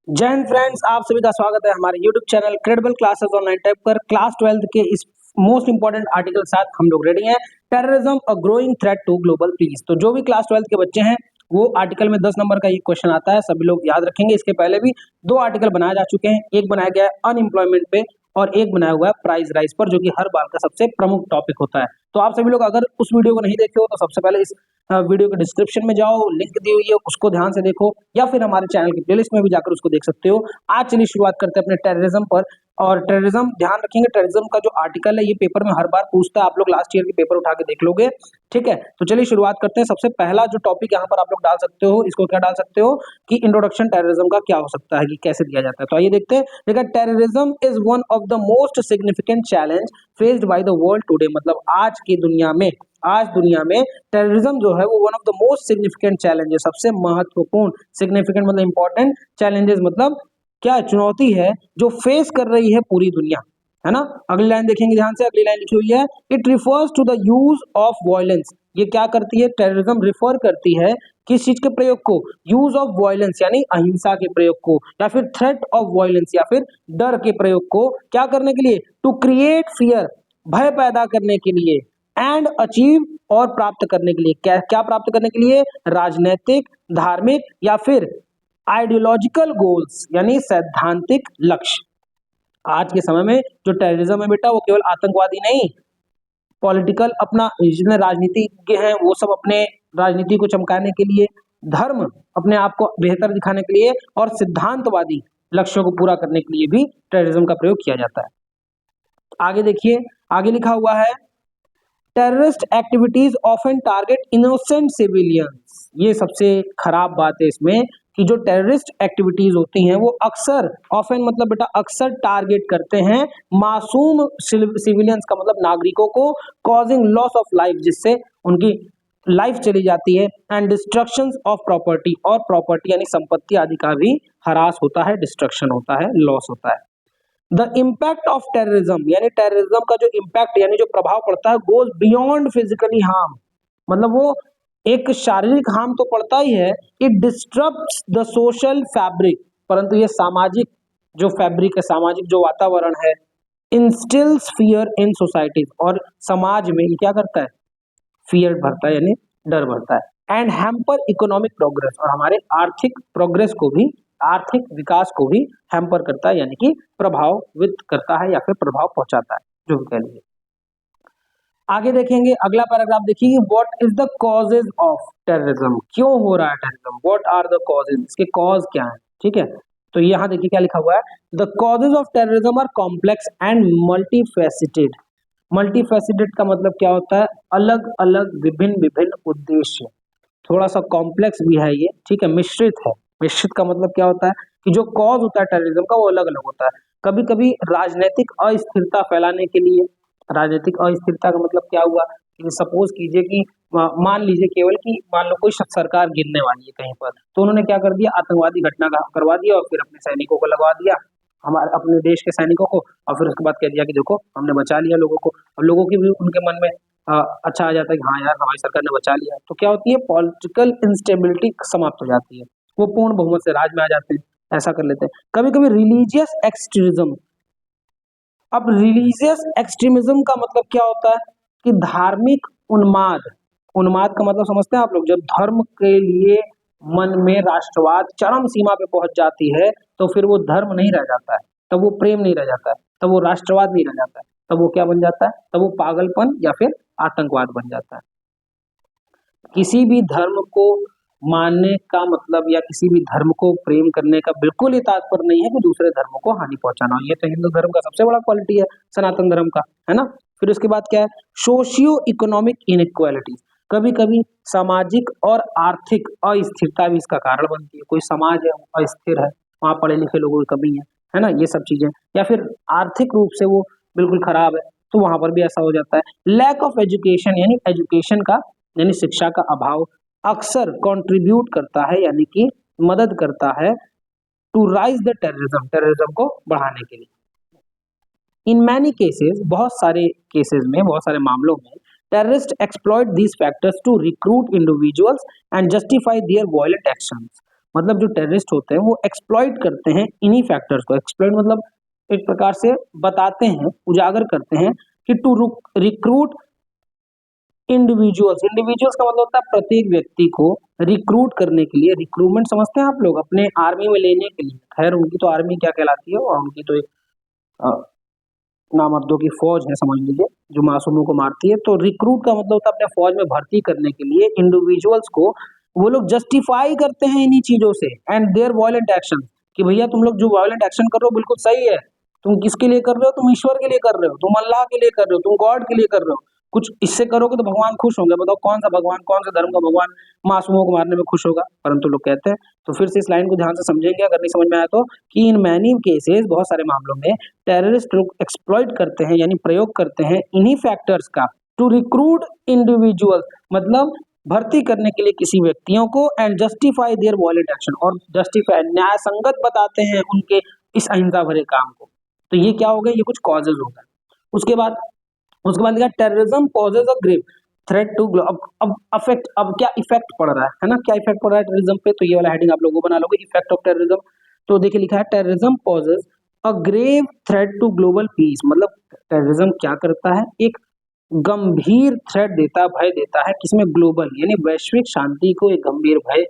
जय हिंद फ्रेंड्स, आप सभी का स्वागत है हमारे YouTube channel credible classes online type पर। क्लास 12 के इस मोस्ट इंपोर्टेंट आर्टिकल के साथ हम लोग रेडी हैं। Terrorism a growing threat to global peace. तो जो भी क्लास 12 के बच्चे हैं वो आर्टिकल में 10 नंबर का ये क्वेश्चन आता है, सभी लोग याद रखेंगे। इसके पहले भी 2 आर्टिकल बनाए जा चुके हैं, एक बनाया गया है अनएम्प्लॉयमेंट पे और एक बनाया हुआ है प्राइस राइज पर, जो कि हर बार का सबसे प्रमुख टॉपिक होता है। तो आप सभी लोग अगर उस वीडियो को नहीं देखे हो तो सबसे पहले इस वीडियो के डिस्क्रिप्शन में जाओ, लिंक दी हुई है, उसको ध्यान से देखो, या फिर हमारे चैनल की प्लेलिस्ट में भी जाकर उसको देख सकते हो। आज चलिए शुरुआत करते हैं अपने टेररिज्म पर। और टेररिज्म ध्यान रखेंगे, टेररिज्म का जो आर्टिकल है ये पेपर में हर बार पूछता है, आप लोग लास्ट ईयर के पेपर उठा के देख लोगे, ठीक है। तो चलिए शुरुआत करते हैं। सबसे पहला जो टॉपिक यहाँ पर आप लोग डाल सकते हो, इसको क्या डाल सकते हो कि इंट्रोडक्शन टेररिज्म का क्या हो सकता है, कि कैसे दिया जाता है। तो आइए देखते हैं। देखिए, terrorism is one of the most significant challenge faced by the world today. मतलब आज दुनिया में टेररिज्म जो है वो one of the most significant challenge है, सबसे महत्वपूर्ण। सिग्निफिकेंट मतलब इंपॉर्टेंट, चैलेंजेस मतलब क्या चुनौती है जो फेस कर रही है पूरी दुनिया, है ना। अगली लाइन देखेंगे ध्यान से, अगली लाइन लिखी हुई है, it refers to the use of violence. ये क्या करती है, टेररिज्म रिफर करती है किस चीज के प्रयोग को, यूज ऑफ वायलेंस यानी अहिंसा के प्रयोग को, या फिर थ्रेट ऑफ वायलेंस या फिर डर के प्रयोग को, क्या करने के लिए, टू क्रिएट फियर, भय पैदा करने के लिए, एंड अचीव और प्राप्त करने के लिए। क्या क्या प्राप्त करने के लिए, राजनीतिक, धार्मिक या फिर आइडियोलॉजिकल गोल्स यानी सैद्धांतिक लक्ष्य। आज के समय में जो टेररिज्म है बेटा, वो केवल आतंकवादी नहीं, पॉलिटिकल अपना जितने राजनीतिज्ञ हैं वो सब अपने राजनीति को चमकाने के लिए, धर्म अपने आप को बेहतर दिखाने के लिए, और सिद्धांतवादी लक्ष्यों को पूरा करने के लिए भी टेररिज्म का प्रयोग किया जाता है। आगे देखिए, आगे लिखा हुआ है, terrorist activities often target innocent civilians. ये सबसे खराब बात है इसमें कि जो टेररिस्ट एक्टिविटीज होती हैं वो अक्सर, ऑफन मतलब बेटा अक्सर, टारगेट करते हैं मासूम सिविलियंस का मतलब नागरिकों को, कॉजिंग लॉस ऑफ लाइफ, जिससे उनकी लाइफ चली जाती है, एंड डिस्ट्रक्शन ऑफ प्रॉपर्टी, और प्रॉपर्टी यानी संपत्ति आदि का भी हरास होता है, डिस्ट्रक्शन होता है, लॉस होता है। द इम्पैक्ट ऑफ टेररिज्म यानी टेररिज्म का जो इम्पैक्ट यानी जो प्रभाव पड़ता है, गोज बियॉन्ड फिजिकली हार्म। मतलब वो एक शारीरिक हार्म तो पड़ता ही है, it disturbs the social fabric, परंतु ये सामाजिक जो फैब्रिक है, सामाजिक जो वातावरण है, इंस्टिल्स फियर इन सोसाइटीज, और समाज में ये क्या करता है, फियर भरता है यानी डर भरता है, एंड हैम्पर इकोनॉमिक प्रोग्रेस, और हमारे आर्थिक प्रोग्रेस को भी, आर्थिक विकास को भी हैम्पर करता है, यानी कि प्रभावित करता है या फिर प्रभाव पहुंचाता है, जो भी कह लीजिए। आगे देखेंगे, अगला पैराग्राफ देखिए, what is the causes of terrorism. क्यों हो रहा है terrorism, what are the causes, इसके कॉज क्या है, ठीक है। तो यहाँ देखिए क्या लिखा हुआ है, the causes of terrorism are complex and multifaceted. Multifaceted का मतलब क्या होता है, अलग अलग विभिन्न विभिन्न उद्देश्य, थोड़ा सा कॉम्प्लेक्स भी है ये, ठीक है, मिश्रित है। मिश्रित का मतलब क्या होता है कि जो कॉज होता है टेररिज्म का वो अलग अलग होता है। कभी कभी राजनीतिक अस्थिरता फैलाने के लिए, राजनीतिक अस्थिरता का मतलब क्या हुआ कि सपोज कीजिए कि मान लीजिए केवल कि मान लो कोई सरकार गिरने वाली है कहीं पर, तो उन्होंने क्या कर दिया, आतंकवादी घटना करवा दिया और फिर अपने सैनिकों को लगवा दिया, हमारे अपने देश के सैनिकों को, और फिर उसके बाद कह दिया कि देखो हमने बचा लिया लोगों को। और लोगों की भी उनके मन में अच्छा आ जाता है कि हाँ यार हमारी सरकार ने बचा लिया। तो क्या होती है, पॉलिटिकल इंस्टेबिलिटी समाप्त हो जाती है, वो पूर्ण बहुमत से राज में आ जाते हैं, ऐसा कर लेते हैं। कभी कभी रिलीजियस एक्सट्रीमिज्म। अब रिलीजियस एक्सट्रीमिज्म का मतलब क्या होता है कि धार्मिक उन्माद। उन्माद का मतलब समझते हैं आप लोग, जब धर्म के लिए मन में राष्ट्रवाद चरम सीमा पे पहुंच जाती है तो फिर वो धर्म नहीं रह जाता है, तब वो प्रेम नहीं रह जाता है, तब वो राष्ट्रवाद नहीं रह जाता है, तब वो क्या बन जाता है, तब वो पागलपन या फिर आतंकवाद बन जाता है। किसी भी धर्म को मानने का मतलब या किसी भी धर्म को प्रेम करने का बिल्कुल ही तात्पर्य नहीं है कि दूसरे धर्मों को हानि पहुंचाना। ये तो हिंदू धर्म का सबसे बड़ा क्वालिटी है, सनातन धर्म का, है ना। फिर उसके बाद क्या है, सोशियो इकोनॉमिक इनइक्वालिटीज। कभी कभी सामाजिक और आर्थिक अस्थिरता भी इसका कारण बनती है। कोई समाज है अस्थिर है, वहाँ पढ़े लिखे लोगों की कमी है ना, ये सब चीजें, या फिर आर्थिक रूप से वो बिल्कुल खराब है, तो वहां पर भी ऐसा हो जाता है। लैक ऑफ एजुकेशन यानी एजुकेशन का यानी शिक्षा का अभाव अक्सर कंट्रीब्यूट करता है, यानी कि मदद करता है to rise the terrorism, terrorism को बढ़ाने के लिए। इन मैनी केसेस, बहुत सारे केसेस में, बहुत सारे मामलों में, terrorist exploit these factors to recruit individuals and justify their violent actions. मतलब जो टेररिस्ट होते हैं वो एक्सप्लॉइट करते हैं इन्हीं फैक्टर्स को। एक्सप्लॉइट मतलब एक प्रकार से बताते हैं, उजागर करते हैं कि टू रिक्रूट इंडिविजुअल्स। इंडिविजुअल्स का मतलब होता है प्रत्येक व्यक्ति को रिक्रूट करने के लिए। रिक्रूटमेंट समझते हैं आप लोग, अपने आर्मी में लेने के लिए। खैर उनकी तो आर्मी क्या कहलाती है, और उनकी तो एक नामर्दों की फौज है समझ लीजिए, जो मासूमों को मारती है। तो रिक्रूट का मतलब होता है अपने फौज में भर्ती करने के लिए इंडिविजुअल्स को वो लोग जस्टिफाई करते हैं इन्हीं चीजों से एंड देयर वायलेंट एक्शन, कि भैया तुम लोग जो वायलेंट एक्शन कर रहे हो बिल्कुल सही है। तुम किसके लिए कर रहे हो? तुम ईश्वर के लिए कर रहे हो, तुम अल्लाह के लिए कर रहे हो, तुम गॉड के लिए कर रहे हो। कुछ इससे करोगे तो भगवान खुश होंगे। बताओ कौन सा भगवान, कौन सा धर्म का भगवान मासूमों को मारने में खुश होगा? परंतु लोग कहते हैं। तो फिर से इस लाइन को ध्यान से समझेंगे अगर नहीं समझ में आया तो, कि इन मैनी केसेस, बहुत सारे मामलों में टेररिस्ट लोग एक्सप्लॉइट करते हैं यानी प्रयोग करते हैं इन्हीं फैक्टर्स का टू रिक्रूट इंडिविजुअल, मतलब भर्ती करने के लिए किसी व्यक्तियों को, and justify their violent action, और जस्टिफाई न्याय संगत बताते हैं उनके इस अहिंसा भरे काम को। तो ये क्या हो गए, ये कुछ कॉजेज हो गए। उसके बाद लिखा terrorism poses a grave threat to अब अफेक्ट, अब क्या इफेक्ट पड़ रहा है ना, क्या इफेक्ट पड़ रहा है टेररिज्म पे, तो ये वाला हेडिंग आप लोगों को बना लोगे, इफेक्ट ऑफ टेररिज्म। तो देखिए लिखा है terrorism poses a grave threat to global peace, मतलब टेररिज्म क्या करता है, एक गंभीर थ्रेट देता है, भय देता है, किसमें, ग्लोबल यानी वैश्विक शांति को एक गंभीर भय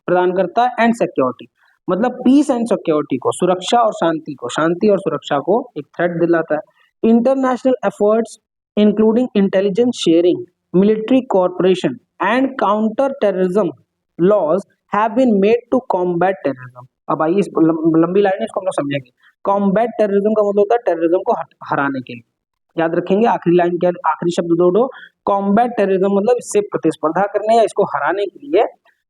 प्रदान करता है, एंड सिक्योरिटी मतलब पीस एंड सिक्योरिटी को, सुरक्षा और शांति को, शांति और सुरक्षा को एक थ्रेट दिलाता है। International efforts including intelligence sharing, military corporation and counter terrorism laws have been made to combat terrorism. अब आइए इस लंबी लाइन है, इसको हम लोग समझेंगे। कॉम्बैट टेररिज्म का मतलब होता है टेररिज्म को हराने के लिए। याद रखेंगे आखिरी लाइन क्या, आखिरी शब्द दो। कॉम्बैट टेररिज्म मतलब इससे प्रतिस्पर्धा करने या इसको हराने के लिए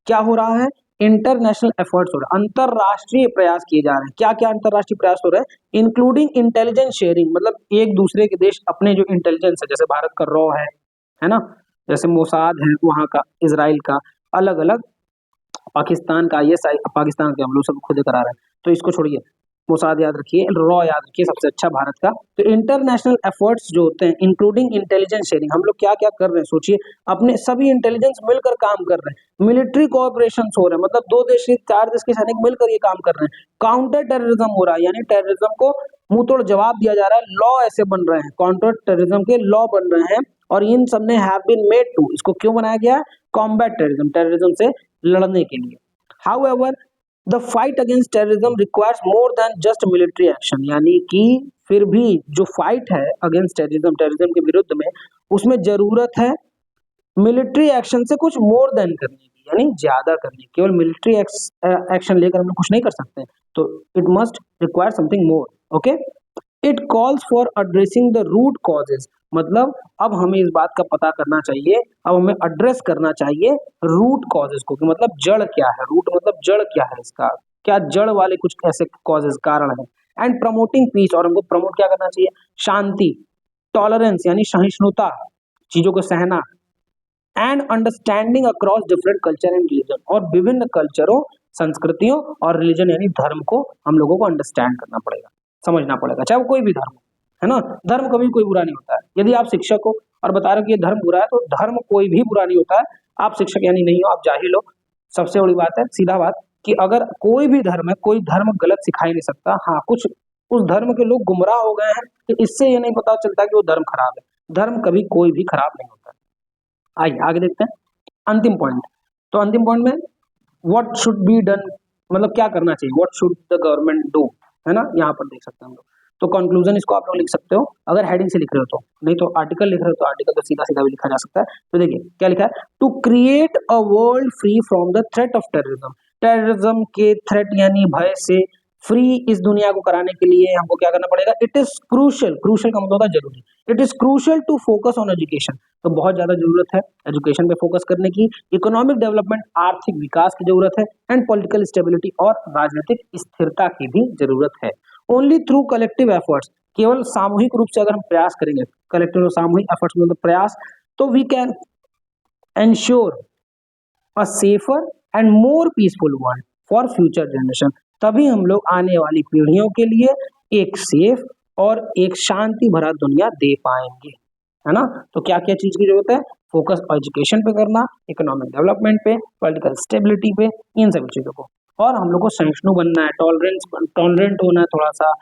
क्या हो रहा है, इंटरनेशनल एफर्ट्स हो रहे हैं, अंतरराष्ट्रीय प्रयास किए जा रहे हैं। क्या क्या अंतरराष्ट्रीय प्रयास हो रहे हैं, इंक्लूडिंग इंटेलिजेंस शेयरिंग, मतलब एक दूसरे के देश अपने जो इंटेलिजेंस है, जैसे भारत का रॉ है ना, जैसे मोसाद है वहां का, इजराइल का, अलग अलग पाकिस्तान का आईएसआई, पाकिस्तान के हम लोग सब खुद करा रहे हैं, तो इसको छोड़िए, मोसाद याद रखिए, रॉ याद रखिए, सबसे अच्छा भारत का। तो इंटरनेशनल एफर्ट्स जो होते हैं इंक्लूडिंग इंटेलिजेंस शेयरिंग, हम लोग क्या क्या कर रहे हैं सोचिए, अपने सभी इंटेलिजेंस मिलकर काम कर रहे हैं। मिलिट्री कोऑपरेशन हो रहे हैं, मतलब 2 देश के 4 देश के सैनिक मिलकर ये काम कर रहे हैं। काउंटर टेररिज्म हो रहा है, यानी टेररिज्म को मुंह तोड़ जवाब दिया जा रहा है। लॉ ऐसे बन रहे हैं, काउंटर टेररिज्म के लॉ बन रहे हैं, और इन सब ने हैव बीन मेड टू, इसको क्यों बनाया गया है, कॉम्बैट टेररिज्म, टेररिज्म से लड़ने के लिए। However the fight against terrorism requires more than just military action, यानी कि फिर भी जो फाइट है अगेंस्ट टेररिज्म, टेररिज्म के विरुद्ध में, उसमें जरूरत है मिलिट्री एक्शन से कुछ मोर देन करने की, यानी ज्यादा करने की। केवल मिलिट्री एक्शन लेकर हम लोग कुछ नहीं कर सकते, तो it must require something more. Okay, it calls for addressing the root causes, मतलब अब हमें इस बात का पता करना चाहिए, अब हमें एड्रेस करना चाहिए रूट कॉजेज को, कि मतलब जड़ क्या है, रूट मतलब जड़ क्या है इसका, क्या जड़ वाले कुछ ऐसे कॉजेज कारण है। एंड प्रमोटिंग पीस, और हमको प्रमोट क्या करना चाहिए, शांति, टॉलरेंस यानी सहिष्णुता, चीजों को सहना, and understanding across different culture and religion, और विभिन्न कल्चरों, संस्कृतियों और रिलीजन यानी धर्म को हम लोगों को अंडरस्टैंड करना पड़ेगा, समझना पड़ेगा, चाहे वो कोई भी धर्म है ना। धर्म कभी कोई बुरा नहीं होता है। यदि आप शिक्षक हो और बता रहे हो कि ये धर्म बुरा है, तो धर्म कोई भी बुरा नहीं होता है। आप शिक्षक यानी नहीं हो, आप जाहिल हो। सबसे बड़ी बात है, सीधा बात, कि अगर कोई भी धर्म है, कोई धर्म गलत सिखा ही नहीं सकता। हाँ, कुछ उस धर्म के लोग गुमराह हो गए हैं, कि इससे ये नहीं पता चलता कि वो धर्म खराब है। धर्म कभी कोई भी खराब नहीं होता। आइए आगे देखते हैं अंतिम पॉइंट। तो अंतिम पॉइंट में व्हाट शुड बी डन, मतलब क्या करना चाहिए, what should the government do, है ना, यहाँ पर देख सकते हैं हम लोग। तो कंक्लूजन इसको आप लोग लिख सकते हो, अगर हेडिंग से लिख रहे हो तो, नहीं तो आर्टिकल लिख रहे हो तो आर्टिकल तो सीधा सीधा भी लिखा जा सकता है। तो देखिए क्या लिखा है, to create a world free from the threat of terrorism, terrorism के थ्रेट यानी भय से फ्री इस दुनिया को कराने के लिए हमको क्या करना पड़ेगा, इट इज क्रूशल, क्रूशल का मतलब होता है जरूरी, it is crucial to focus on education, तो बहुत ज्यादा जरूरत है एजुकेशन पे फोकस करने की, इकोनॉमिक डेवलपमेंट, आर्थिक विकास की जरूरत है, एंड पॉलिटिकल स्टेबिलिटी और राजनीतिक स्थिरता की भी जरूरत है। ओनली थ्रू कलेक्टिव एफर्ट्स, केवल सामूहिक रूप से अगर हम प्रयास करेंगे, कलेक्टिव सामूहिक एफर्ट्स मतलब प्रयास, तो we can ensure a safer and more peaceful world for future generation, तभी हम लोग आने वाली पीढ़ियों के लिए एक सेफ और एक शांति भरा दुनिया दे पाएंगे, है ना। तो क्या क्या चीज की जरूरत है, फोकस एजुकेशन पे करना, इकोनॉमिक डेवलपमेंट पे, पॉलिटिकल स्टेबिलिटी पे, इन सभी चीजों को। और हम लोग को सहिष्णु बनना है, टॉलरेंट होना है थोड़ा सा,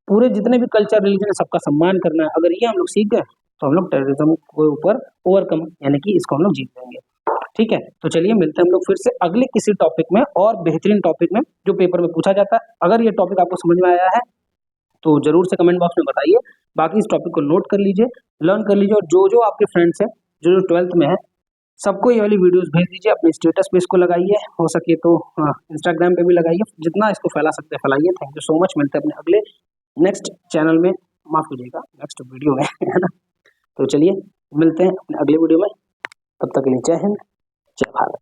पूरे जितने भी कल्चर रिलीजन है सबका सम्मान करना है। अगर ये हम लोग सीख गए तो हम लोग टेररिज्म के ऊपर ओवरकम यानी कि इसको हम लोग जीत लेंगे। ठीक है, तो चलिए मिलते हैं हम लोग फिर से अगले किसी टॉपिक में और बेहतरीन टॉपिक में जो पेपर में पूछा जाता है। अगर ये टॉपिक आपको समझ में आया है तो जरूर से कमेंट बॉक्स में बताइए। बाकी इस टॉपिक को नोट कर लीजिए, लर्न कर लीजिए, और जो जो आपके फ्रेंड्स हैं जो 12th में है सबको ये वाली वीडियोस भेज दीजिए, अपने स्टेटस पे इसको लगाइए, हो सके तो इंस्टाग्राम पे भी लगाइए, जितना इसको फैला सकते हैं फैलाइए। Thank you so much. मिलते हैं अपने अगले नेक्स्ट चैनल में, माफ कीजिएगा नेक्स्ट वीडियो में है ना। तो चलिए मिलते हैं अपने अगले वीडियो में, तब तक के लिए जय हिंद, जय भारत।